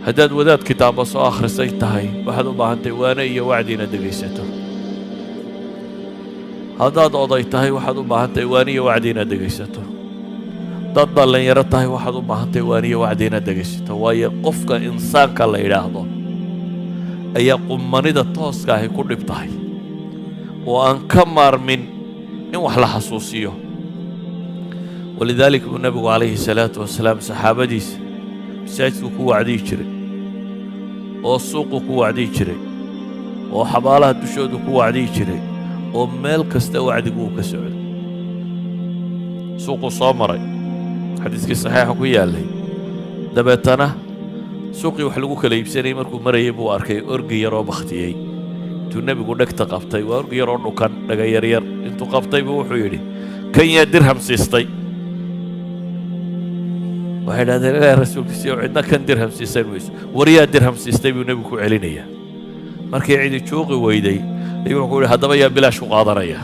haddaad wadaad kitaaba soo akhrisay tahay waxaad u baahantahay waane iyo wacdi inaad dhegaysato. haddaad oday tahay waxaad u baahantahay waane iyo wacdi inaad dhegaysato. haddaad dhallinyaro tahay waxaad u baahantahay waane iyo wacdi inaad dhegaysato. waayo qofka insaanka la yidhaahdo ayaa qummanida tooska ahi ku dhib tahay oo aan ka maarmin in wax la xasuusiyo. walidaalika buu nebigu calayhi salaatu wasalaam saxaabadiisa masaajidku ku wacdiyi jiray oo suuqu ku wacdiyi jiray oo xabaalaha dushoodu ku wacdiyi jiray oo meel kasta wacdigu uu ka socday. suuquu soo maray xadiiskii saxiixa ku yaallay. dabeetana suuqii wax lagu kala iibsanayay markuu marayay buu arkay orgi yaroo bakhtiyey. intuu nebigu dhegta qabtay, waa orgi yaroo dhukan dhaga yaryar, intuu qabtay buu wuxuu yidhi kan yaa dirham siistay. waxay idhahdeen ilaahay rasuulkiisii oo cidna kan dirham siisan weyso. waryaa dirham siistay buu nebigu ku celinayaa. markii cidi juuqi weyday ayuu wuxuu ku yidhi haddaba yaa bilaash ku qaadanaya,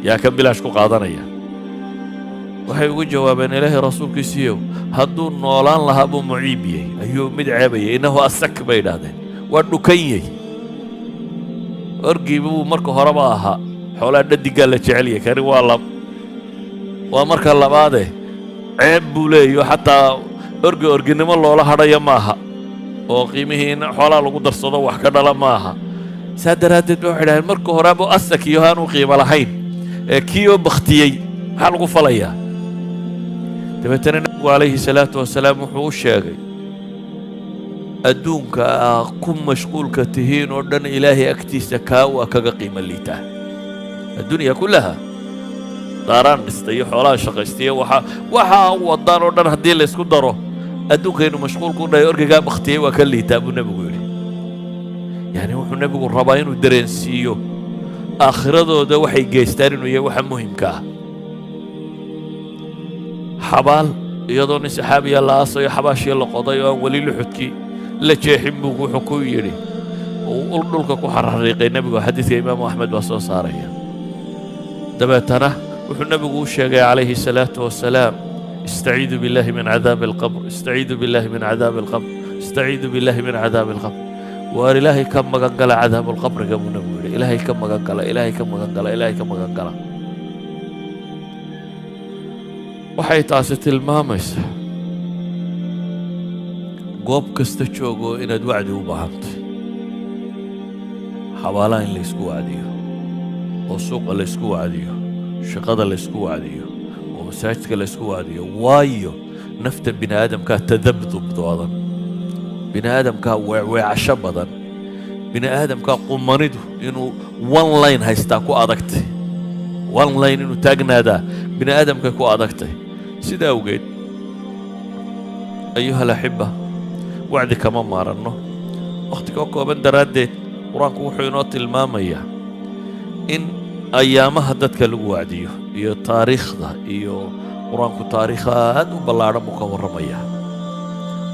yaa kan bilaash ku qaadanaya. waxay ugu jawaabeen ilaahay rasuulkiisiiyow hadduu noolaan lahaa buu muciib yahay, ayuu mid ceebayay. innahu asak bay idhaahdeen, waa dhukan yahay. orgii buu marka horeba ahaa xoolaa dhadiggaa la jecel yahay, kani waa marka labaadee ceeb buu leeyahy. xataa orginimo loola hadhaya maaha oo qiimihii in xoolaa lagu darsado wax ka dhala maaha. saa daraaddeed ba waxay dhahdeen marka horeaba asak iyo aanuu qiimo lahayn ee kii oo bakhtiyey maxaa lagu falayaa. dabeetana nebigu calayhi salaatu wasalaam wuxuu u sheegay adduunka aa ku mashquulka tihiin oo dhan ilaahay agtiisa kaa waa kaga qiimo liitaa. addunya kullaha daaraan dhistay iyo xoolaha shaqaystay waxaa wadaan oo dhan haddii laysku daro adduunkaynu mashquulku dhahay orgigaa bakhtiyey waa ka liitaa buu nebigu yidhi. yacni wuxuu nebigu rabaa inuu dareensiiyo aakhiradooda waxay geystaan inuu yahay waxa muhimka ah. xabaal iyadoo nin saxaabiya la aasayo xabaashii la qoday oo aan weli luxudkii la jeexin buu wuxuu ku yidhi uu dhulka ku xarariiqay nebigu. xadiidka imaamu axmed baa soo saaraya. dabeetana wuxuu nebigu u sheegay calayhi الsalaatu wasalaam istaciidu billahi min cadaabi alqabr, istaciidu billahi min cadaabi alqabr, istaciidu billahi min cadaabi alqabr. waar ilaahay ka magan gala cadaabulqabriga buu nebigu yidhi. ilaahay ka magan gala, ilaahay ka magan gala, ilaahay ka magan gala. waxay taasi tilmaamaysaa goob kasta joogo inaad wacdi u baahantay. xabaalaha in laysku wacdiyo oo suuqa laysku wacdiyo, shaqada laysku wacdiyo oo masaajidka laysku wacdiyo. waayo nafta bini aadamkaa tadabdub badan, bini aadamkaa weecweecasho badan, bini aadamkaa qumanidu inuu one line haystaa ku adagtay. one line inuu taagnaadaa bini aadamkay ku adagtay. sidaa awgeed ayuha alaxiba wacdi kama maaranno. wakhtiga kooban daraaddeed qur-aanku wuxuu inoo tilmaamayaa in ayaamaha dadka lagu wacdiyo iyo taariikhda iyo qur-aanku taariikha aad u ballaadhan buu ka warramayaa.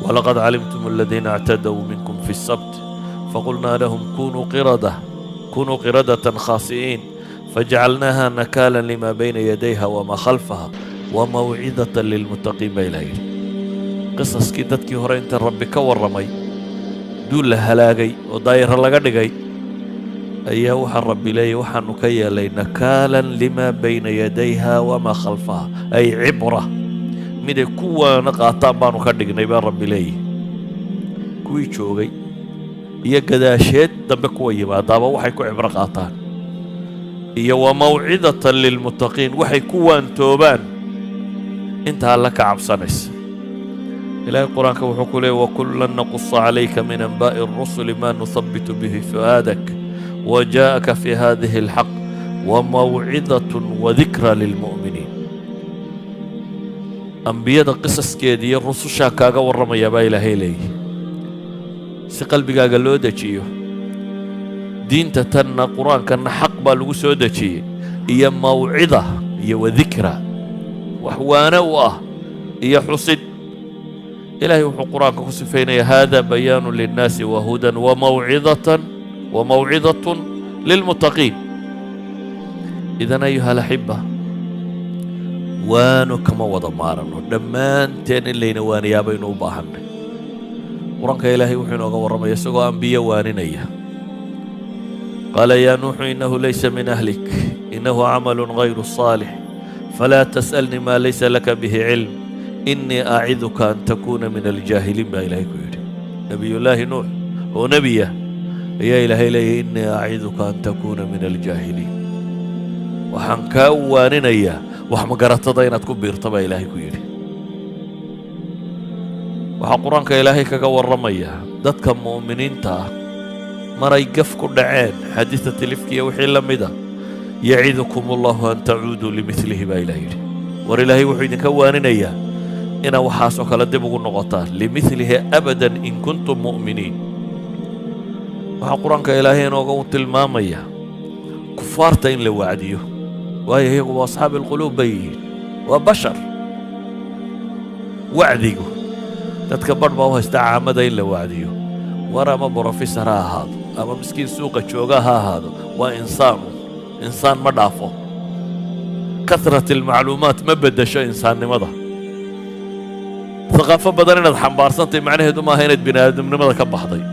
walaqad calimtum aladiina اctadow minkum fi الsabt faqulnaa lahum kunuu qiradatan khaasi'iin fajacalnaaha nakaalan lima bayna yadayha wama khalfaha wamawcidatan lilmuttaqiin baa ilaha yidhi. qisaskii dadkii hore inta rabbi ka warramay duul la halaagay oo daayaro laga dhigay ayaa waxaa rabbi leeyahy waxaanu ka yeelay nakaalan lima bayna yadayha wamaa khalfaha, ay cibra miday kuwaana qaataan baanu ka dhignay baa rabbi leeyahy. kuwii joogay iyo gadaasheed dambe kuwa yimaadaaba waxay ku cibro qaataan, iyo wamawcidatan lilmuttaqiin waxay ku waantoobaan inta alla ka cabsanaysa. ilaahay qur-aanka wuxuu ku leeyay wakullan naqusu calayka min anbaa'i الrusuli ma nuhabitu bihi fu'aadak wajaa'aka fi hadihi اlxaq wamawcidatun wadikra lilmu'miniin. ambiyada qisaskeeda iyo rusushaa kaaga warramayaa baa ilaahay leeyahy si qalbigaaga loo dejiyo. diinta tanna qur-aankanna xaq baa lagu soo dejiyey iyo mawcida iyo wadikra wax waane u ah iyo xusid. ilaahay wuxuu qur-aanka ku sifaynaya hada bayaanu linnaasi wahudan wamawcidatun lilmuttaqiin. idan ayuha alaxiba waano kama wada maaranno, dhammaanteen in layna waaniyaa baynu u baahannay. قرآنك إلهي وحين وغورما يسوع أنبياء وانينيا قال يا نوح إنه ليس من أهلك إنه عمل غير صالح فلا تسألني ما ليس لك به علم إني أعظك أن تكون من الجاهلين بإلهي كيري نبي الله نوح هو نبيه يا إلهي لي إني أعظك أن تكون من الجاهلين وحنكا وانينيا وحمقرت ضينة كبير طبع إلهي كيري waxaa qur-aanka ilaahay kaga warramaya dadka mu'miniinta ah maray gaf ku dhaceen xadiida tilifkiiyo wixii la mida yacidukum allahu an tacuuduu limilihi baa ilaah yidhi war ilaahay wuxuu idinka waaninayaa inaa waxaasoo kale dib ugu noqotaan limilihi abadan in kuntum mu'miniin waxaa qur-aanka ilaahay inooga u tilmaamaya kufaarta in la wacdiyo waayo iyagu waa asxaabi alquluub bay yihiin waa bashar wacdigu dadka badh baa u haysta caamada in la wacdiyo war ama brofesor ha ahaado ama miskiin suuqa jooga ha ahaado waa insaan ma dhaafo kasrat almacluumaat ma beddesho insaannimada aqaafo badan inaad xambaarsantahay macnaheedu maaha inaad bini aadamnimada ka baxday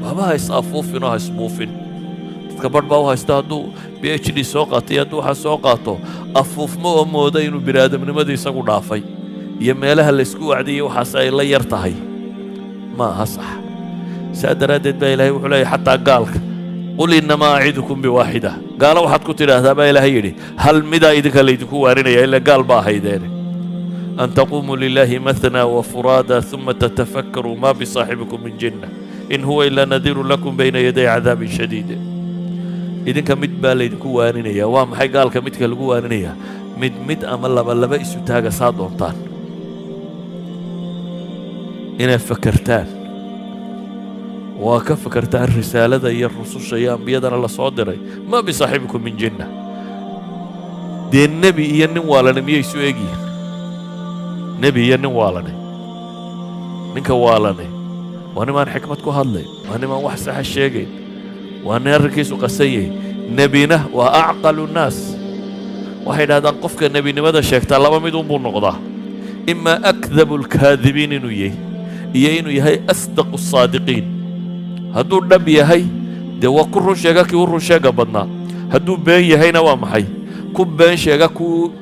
waxba ha is afuufin oo ha isbuufin dadka badh baa u haysta hadduu PhD soo qaatay hadduu waxa soo qaato afuufmo oo mooda inuu bini aadamnimadii isagu dhaafay iyo meelaha la isku wacdiyay waxaas ay la yar tahay ma aha sax saa daraaddeed baa ilaahay wuxuu leeyahay xataa gaalka qul innamaa acidukum biwaaxida gaalo waxaad ku tidhaahdaa baa ilaahay yidhi hal midaa idinka laydinku waarinaya ilaa gaal baa haydeene an taquumuu lilaahi mathnaa wa furaada uma tatafakkaruu maa bisaaxibikum min jinna in huwa ilaa nadiirun lakum bayna yaday cadaabin shadiid idinka mid baa laydinku waaninaya waa maxay gaalka midka lagu waaninaya mid ama laba isu taaga saa doontaan inaad fakartaan waa ka fakartaan risaalada iyo rususha iyo ambiyadana la soo diray maa bisaaxibikum min jinna dee nebi iyo nin waalane miyay isu egyihiin nebi iyo nin waalane ninka waalane waa nimaan xikmad ku hadlayn waa nimaan wax saxa sheegayn waa nin arrinkiisu qasan yahay nebina waa acqalu nnaas waxay dhahdaan qofka nebinimada sheegtaa laba mid unbuu noqdaa imaa akdabu alkaadibiin inuu yahay iyo inuu yahay asdaqu saadiqiin hadduu dhab yahay dee waa ku run sheega kii u run sheega badnaa hadduu been yahayna waa maxay ku been sheega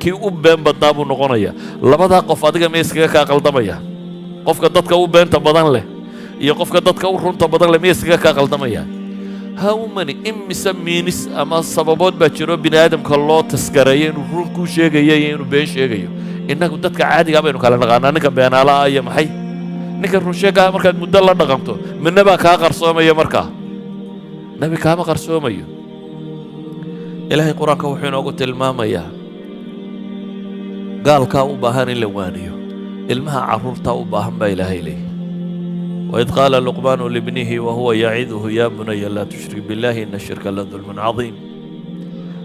kii u been badnaa buu noqonayaa labadaa qof adiga miya iskaga kaa qaldamaya qofka dadka u beenta badan leh iyo qofka dadka u runta badan leh miya iskaga kaa qaldamaya hawmani imise miinis ama sababood baa jiro bini aadamka loo taskareeyo inuu run kuu sheegayo iyo inuu been sheegayo innagu dadka caadigaa baynu kala naqaanaa ninka beenaalaha iyo maxay ninka runsheegaa markaad muddo la dhaqanto midna baa kaa qarsoomaya markaa nebi kaama qarsoomayo ilaahay qur-aanka wuxuu inoogu tilmaamayaa gaalkaa u baahan in la waaniyo ilmaha carruurtaa u baahan baa ilaahay leeyahy وإذ قال لقمان لابنه وهو يعظه يا بني لا تشرك بالله إن الشرك لظلم عظيم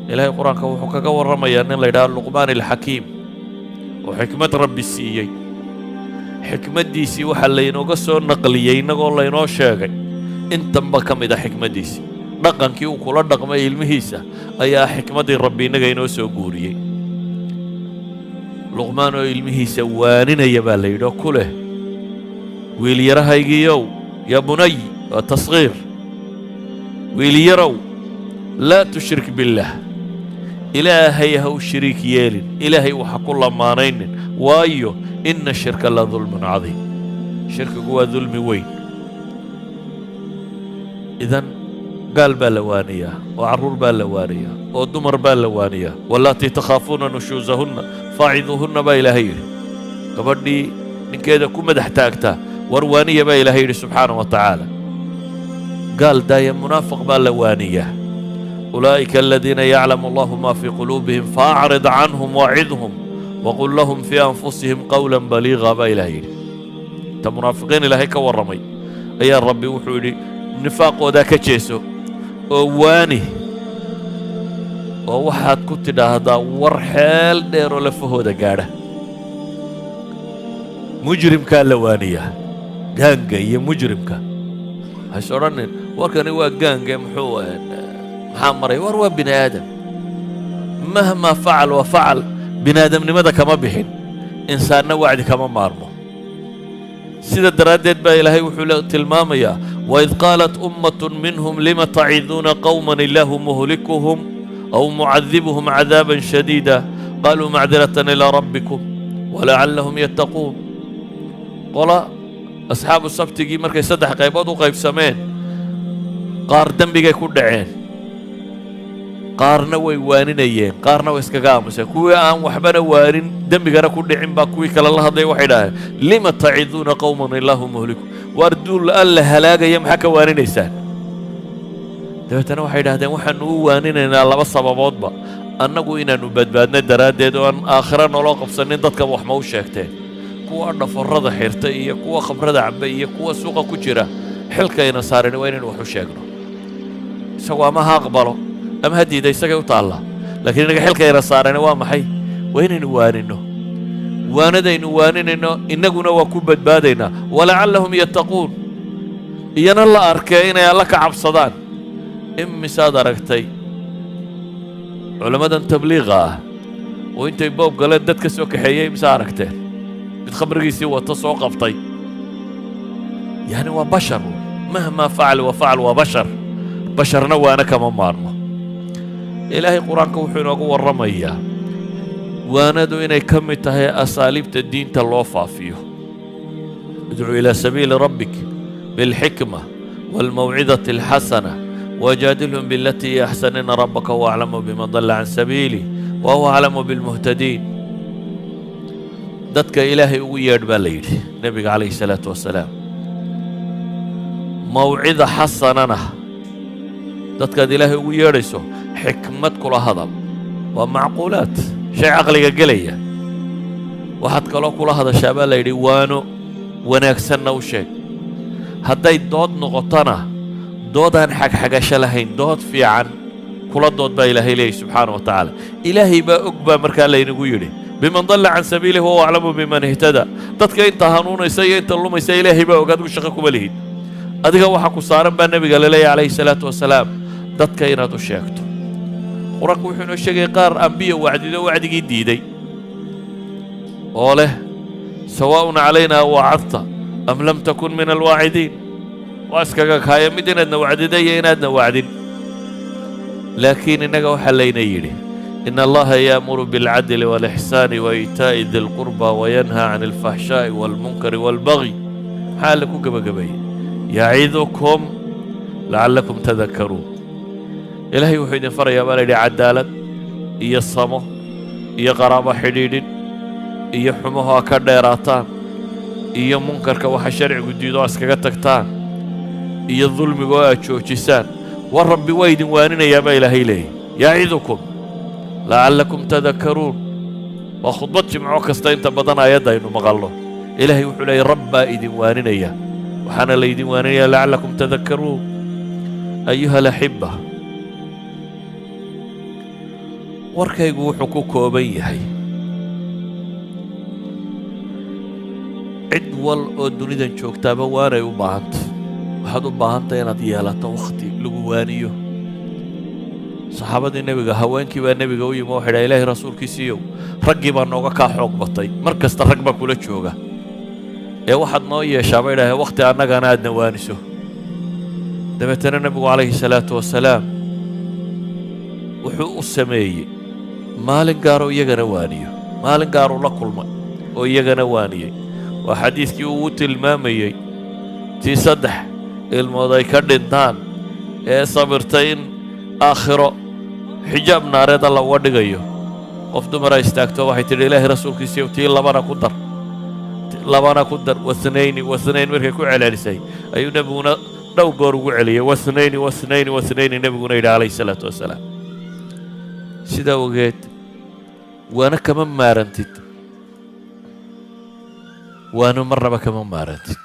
إلهي قرآنك وحكاك ورمي أن الله يدعى لقمان الحكيم وحكمة ربي السيئي حكمة ديسي وحلين وقصوا النقليين نقول الله ينو شاقي انت مبكم إذا حكمة ديسي نقن كي وكل نقم المهيسة أي حكمة ربي نقينو سوقوري لقمان المهيسة وانين يبالي يدعو كله ويل يرهيجيو يا بني تصغير ويل يرو لا تشرك بالله إلهي هو شريك يالين إلهي وحق الله مانين وايو إن الشرك لظلم عظيم شرك هو ظلم وين إذن قال بالوانية وعرور بالوانية ودمر بالوانية واللاتي تخافون نشوزهن فاعظوهن بإلهي كبدي من كذا كم دحتاجتا وروانية با إلهي سبحانه وتعالى قال دايا منافق بالوانية أولئك الذين يعلم الله ما في قلوبهم فأعرض عنهم وعظهم وقل لهم في أنفسهم قولا بليغا با إلهي منافقين إلهي كورمي أي ربي وحولي نفاق وذاك جيسو وواني وواحد كنت هذا ورحال ديرو لفهو دا قاده مجرم كان لوانيه جانجا يا مجرمك هشورن وكان هو جانجا محو محمري وروا بني ادم مهما فعل وفعل بني ادم لماذا كما بحين انسان وعد كما مارمو sida daraaddeed baa ilaahay wuxuu tilmaamayaa waid qaalat ummatun minhum lima taciduuna qawman ilaahu muhlikuhum aw mucadibuhum cadaaban shadiida qaluu macdiratan ilaa rabbikum walacallahum yattaquun qola asxaabu sabtigii markay saddex qaybood u qaybsameen qaar dembigay ku dhaceen qaarna way waaninayeen qaarna way iskaga aamuseen kuwii aan waxbana waanin dembigana ku dhicin baa kuwii kale la hadlay waxay dhaheen lima taciduuna qawman ilaahu muhliku waar duul alla halaagaya maxaa ka waaninaysaan dabeetana waxay dhahdeen waxaanu u waaninaynaa laba sababoodba annagu inaannu badbaadno daraaddeed oo aan aakhira noloo qabsanin dadkan wax ma u sheegteen kuwa dhaforrada xirta iyo kuwa khamrada cabba iyo kuwa suuqa ku jira xilkayna saaran waa inaynu wax u sheegno isagoo ama ha aqbalo ama ha diida isagay u taallaa laakiin innaga xilkayna saarani waa maxay waa inaynu waaninno waanadaynu waaninayno innaguna waa ku badbaadaynaa walacallahum yattaquun iyana la arkee inay alla ka cabsadaan imisaad aragtay culammadan tabliiqa ah oo intay boob galeen dad ka soo kaxeeyey imisaa aragteen mid khamrigiisii wata soo qabtay yani waa bashar mahmaa facal wa facal waa bashar basharna waana kama maarmo ilaahay qur-aanka wuxuu inoogu warramayaa waanadu inay ka mid tahay asaaliibta diinta loo faafiyo idcuu ilaa sabiili rabbik bilxikma waalmawcidati alxasana wajaadilhum bilatii hiya axsan ina rabbaka huwa aclamu biman dalla can sabiilih wa huwa aclamu bilmuhtadiin dadka ilaahay ugu yeedh baa la yidhi nebiga calayhi salaatu wasalaam mawcida xasanana dadkaad ilaahay ugu yeedhayso xikmad kula hadal waa macquulaad shay caqliga gelaya waxaad kaloo kula hadashaa baa la yidhi waano wanaagsanna u sheeg hadday dood noqotona doodaan xagxagasho lahayn dood fiican kula dood baa ilaahay leeyahy subxaana wa tacaala ilaahay baa og baa markaa laynagu yidhi biman dalla can sabiilih wahuwa aclamu biman ihtada dadka inta hanuunaysa iyo inta lumaysa ilaahay baa og adigu shaqo kuma lihid adiga waxa ku saaran baa nebiga la leeyahy calayhi salaatu wasalaam dadka inaad u sheegto qur-aanku wuxuu inoo sheegay qaar ambiya wacdido wacdigii diiday oo leh sawaa'un calaynaa wacadta am lam takun min alwaacidiin waa iskaga kaaya mid inaadna wacdida iyo inaadna wacdin laakiin innaga waxaa layna yidhi ina allaha yaamuru bilcadli waalixsaani waitaa'i di lqurba wayanhaa can alfaxshaa'i waalmunkari waalbagyi maxaa alle ku gebagabeeyey yacidukum lacallakum tadakkaruun ilaahay wuxuu idin farayaa baa la yidhi cadaalad iyo samo iyo qaraabo xidhiidhin iyo xumaho a ka dheeraataan iyo munkarka waxa sharcigu diido a iskaga tagtaan iyo dulmiga oo aad joojisaan war rabbi waa idin waaninayaa baa ilaahay leeyahy yacidukum lacallakum tadakkaruun waa khudbad jimco kasta inta badan aayadda aynu maqalno ilaahay wuxuu leeyahy rab baa idin waaninaya waxaana laydin waaninayaa lacallakum tadakkaruun ayuha alaxibba warkaygu wuxuu ku kooban yahay cid wal oo dunidan joogtaaba waanay u baahantay waxaad u baahantay inaad yeelato wakhti lagu waaniyo saxaabadii nebiga haweenkii baa nebiga u yimi waxay dhaha ilaahay rasuulkiisiiyow raggii baa nooga kaa xoog batay mar kasta rag baa kula jooga ee waxaad noo yeeshaa bay dhaheen wakhti annagana aadna waaniso dabeetana nebigu calayhi salaatu wasalaam wuxuu u sameeyey maalin gaaroo iyagana waaniyo maalin gaaruu la kulmay oo iyagana waaniyey waa xadiidkii uu u tilmaamayey tii 3 ilmood ay ka dhintaan ee sabirtay in aakhiro xijaab naareed alla uga dhigayo qof dumara istaagto waxay tidhi ilaahay rasuulkiisiiyow tii labana ku dar wasnayni markay ku celcelisay ayuu nebiguna dhow goor ugu celiyey wasnayni nebiguna yidhi calayhi salaatu wasalaam sidaa ogeed waana kama maarantid waana marnaba kama maarantid